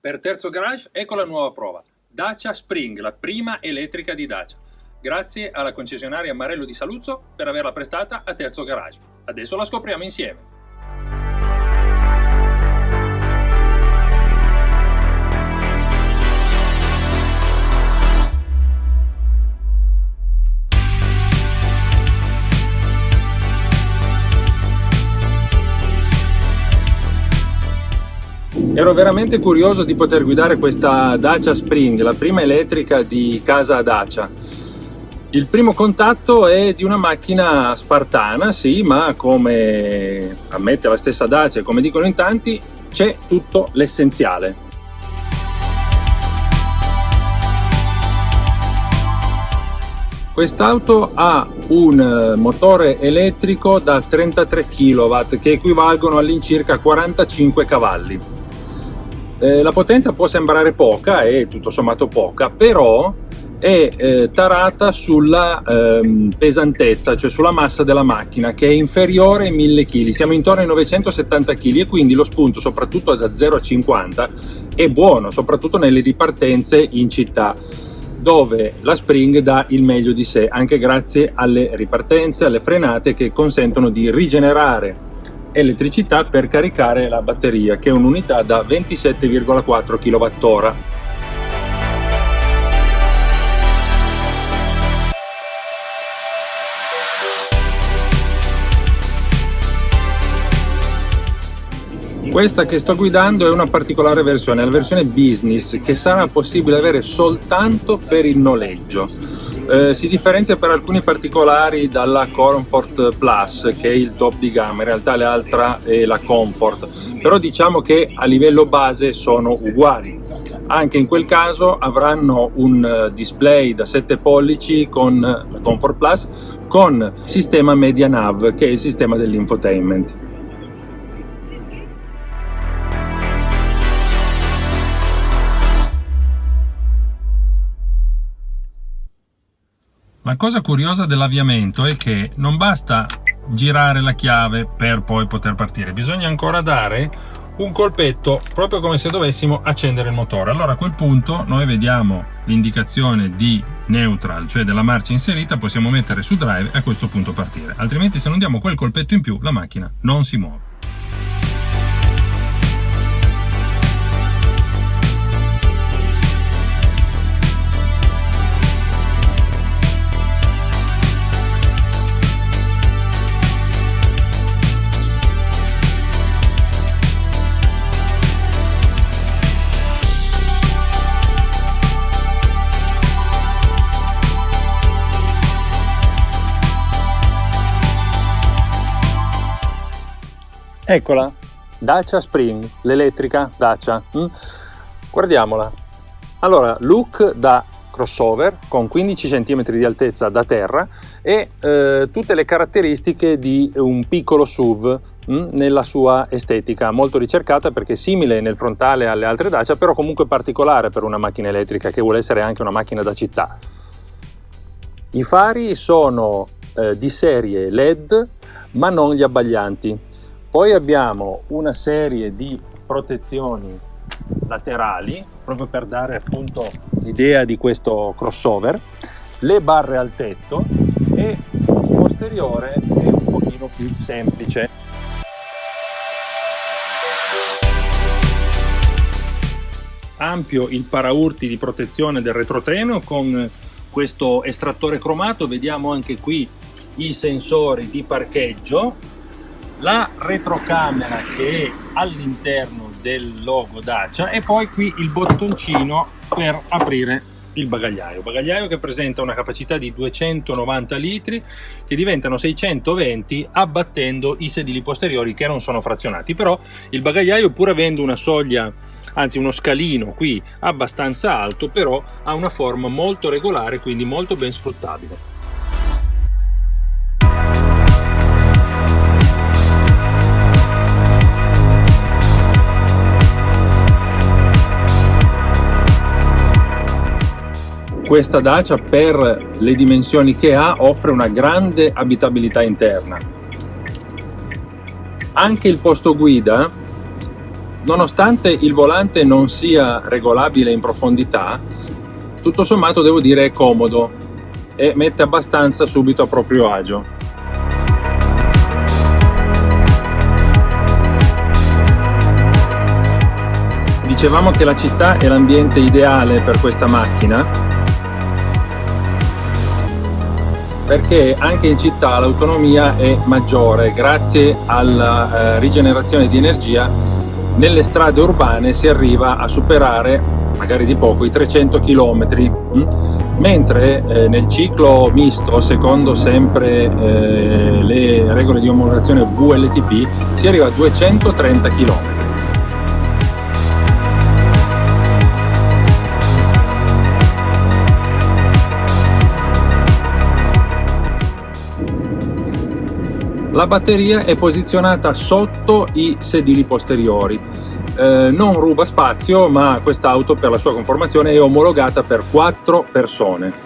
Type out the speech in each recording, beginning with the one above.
Per Terzo Garage ecco la nuova prova. Dacia Spring, la prima elettrica di Dacia. Grazie alla concessionaria Marello di Saluzzo per averla prestata a Terzo Garage. Adesso la scopriamo insieme. Ero veramente curioso di poter guidare questa Dacia Spring, la prima elettrica di casa Dacia. Il primo contatto è di una macchina spartana, sì, ma come ammette la stessa Dacia e come dicono in tanti, c'è tutto l'essenziale. Quest'auto ha un motore elettrico da 33 kW che equivalgono all'incirca 45 cavalli. La potenza può sembrare poca, è tutto sommato poca, però è tarata sulla pesantezza, cioè sulla massa della macchina, che è inferiore ai 1000 kg, siamo intorno ai 970 kg e quindi lo spunto, soprattutto da 0 a 50, è buono, soprattutto nelle ripartenze in città, dove la Spring dà il meglio di sé, anche grazie alle ripartenze, alle frenate che consentono di rigenerare elettricità per caricare la batteria, che è un'unità da 27,4 kWh. Questa che sto guidando è una particolare versione, la versione business, che sarà possibile avere soltanto per il noleggio. Si differenzia per alcuni particolari dalla Comfort Plus, che è il top di gamma, in realtà l'altra è la Comfort, però diciamo che a livello base sono uguali. Anche in quel caso avranno un display da 7 pollici con la Comfort Plus con sistema Media Nav, che è il sistema dell'infotainment. La cosa curiosa dell'avviamento è che non basta girare la chiave per poi poter partire, bisogna ancora dare un colpetto proprio come se dovessimo accendere il motore. Allora a quel punto noi vediamo l'indicazione di neutral, cioè della marcia inserita, possiamo mettere su drive e a questo punto partire, altrimenti se non diamo quel colpetto in più la macchina non si muove. Eccola, Dacia Spring, l'elettrica Dacia. Guardiamola. Allora, look da crossover con 15 cm di altezza da terra e tutte le caratteristiche di un piccolo SUV nella sua estetica, molto ricercata perché è simile nel frontale alle altre Dacia, però comunque particolare per una macchina elettrica che vuole essere anche una macchina da città. I fari sono di serie LED, ma non gli abbaglianti. Poi abbiamo una serie di protezioni laterali, proprio per dare appunto l'idea di questo crossover, le barre al tetto e il posteriore è un pochino più semplice. Ampio il paraurti di protezione del retrotreno con questo estrattore cromato, vediamo anche qui i sensori di parcheggio, la retrocamera che è all'interno del logo Dacia e poi qui il bottoncino per aprire il bagagliaio che presenta una capacità di 290 litri che diventano 620 abbattendo i sedili posteriori che non sono frazionati, però il bagagliaio, pur avendo una soglia, anzi uno scalino qui abbastanza alto, però ha una forma molto regolare, quindi molto ben sfruttabile. Questa Dacia, per le dimensioni che ha, offre una grande abitabilità interna. Anche il posto guida nonostante il volante non sia regolabile in profondità, tutto sommato devo dire è comodo e mette abbastanza subito a proprio agio. Dicevamo che la città è l'ambiente ideale per questa macchina, perché anche in città l'autonomia è maggiore grazie alla rigenerazione di energia. Nelle strade urbane si arriva a superare, magari di poco, i 300 km, mentre nel ciclo misto, secondo sempre le regole di omologazione WLTP, si arriva a 230 km. La batteria è posizionata sotto i sedili posteriori, non ruba spazio, ma quest'auto per la sua conformazione è omologata per 4 persone.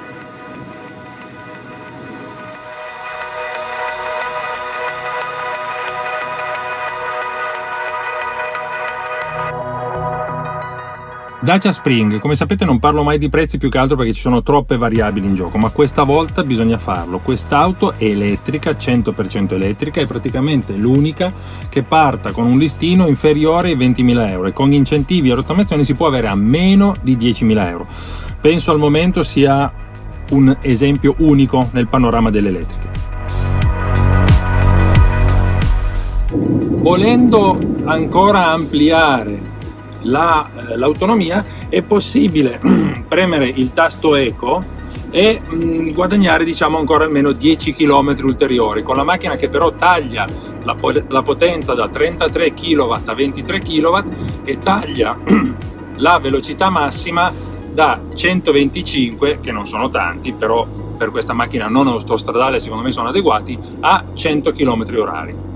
Dacia Spring, come sapete non parlo mai di prezzi più che altro perché ci sono troppe variabili in gioco, ma questa volta bisogna farlo. Quest'auto è elettrica, 100% elettrica, è praticamente l'unica che parta con un listino inferiore ai 20.000 euro e con incentivi e rottamazioni si può avere a meno di 10.000 euro. Penso al momento sia un esempio unico nel panorama delle elettriche. Volendo ancora ampliare l'autonomia è possibile premere il tasto Eco e guadagnare ancora almeno 10 km ulteriori con la macchina, che però taglia la potenza da 33 kW a 23 kW e taglia la velocità massima da 125, che non sono tanti, però per questa macchina non autostradale secondo me sono adeguati, a 100 km orari.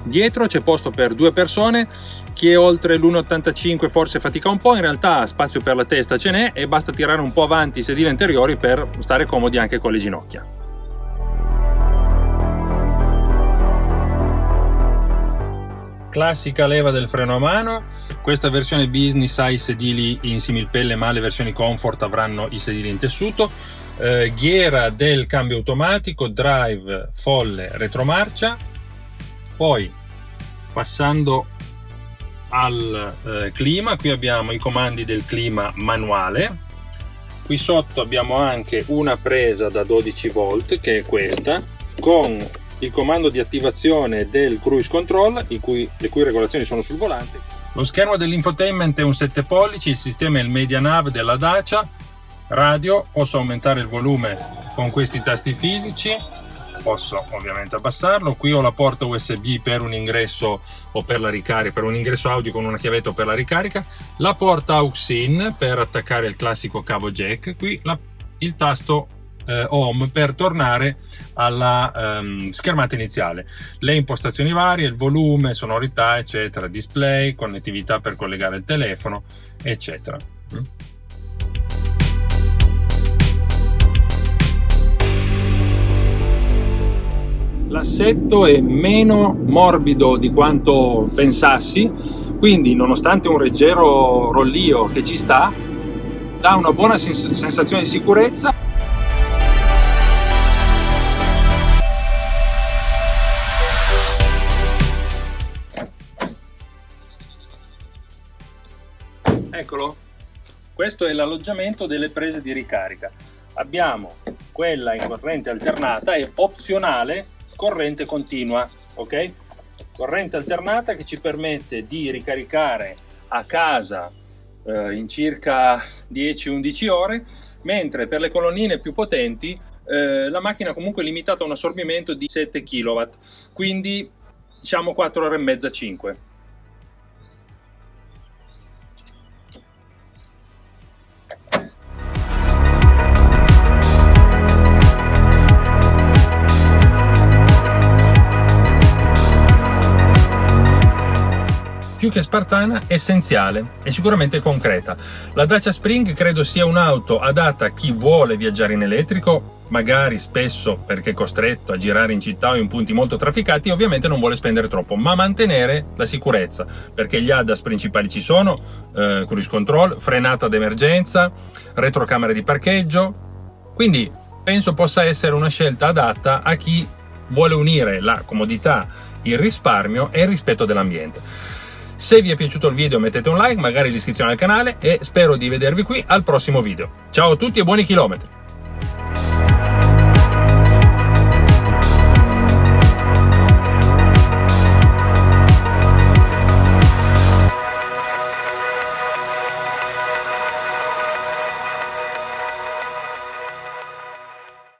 Dietro c'è posto per 2 persone, chi è oltre l'1,85 forse fatica un po', in realtà spazio per la testa ce n'è e basta tirare un po' avanti i sedili anteriori per stare comodi anche con le ginocchia. Classica leva del freno a mano, questa versione business ha i sedili in similpelle ma le versioni comfort avranno i sedili in tessuto, ghiera del cambio automatico, drive, folle, retromarcia, poi passando al clima, qui abbiamo i comandi del clima manuale, qui sotto abbiamo anche una presa da 12 volt che è questa, con il comando di attivazione del cruise control, le cui regolazioni sono sul volante. Lo schermo dell'infotainment è un 7 pollici, il sistema è il MediaNav della Dacia, radio, posso aumentare il volume con questi tasti fisici, posso ovviamente abbassarlo. Qui ho la porta USB per un ingresso o per la ricarica, per un ingresso audio con una chiavetta o per la ricarica, la porta aux-in per attaccare il classico cavo jack, qui il tasto home per tornare alla schermata iniziale, le impostazioni varie, il volume, sonorità eccetera, display, connettività per collegare il telefono eccetera. L'assetto è meno morbido di quanto pensassi, quindi nonostante un leggero rollio che ci sta, dà una buona sensazione di sicurezza. Eccolo, questo è l'alloggiamento delle prese di ricarica. Abbiamo quella in corrente alternata e opzionale corrente continua, ok? Corrente alternata che ci permette di ricaricare a casa in circa 10-11 ore, mentre per le colonnine più potenti la macchina comunque è limitata a un assorbimento di 7 kW, quindi diciamo 4 ore e mezza, 5. più che spartana, essenziale e sicuramente concreta. La Dacia Spring credo sia un'auto adatta a chi vuole viaggiare in elettrico, magari spesso perché è costretto a girare in città o in punti molto trafficati e ovviamente non vuole spendere troppo, ma mantenere la sicurezza, perché gli ADAS principali ci sono, cruise control, frenata d'emergenza, retrocamere di parcheggio, quindi penso possa essere una scelta adatta a chi vuole unire la comodità, il risparmio e il rispetto dell'ambiente. Se vi è piaciuto il video mettete un like, magari l'iscrizione al canale e spero di vedervi qui al prossimo video. Ciao a tutti e buoni chilometri!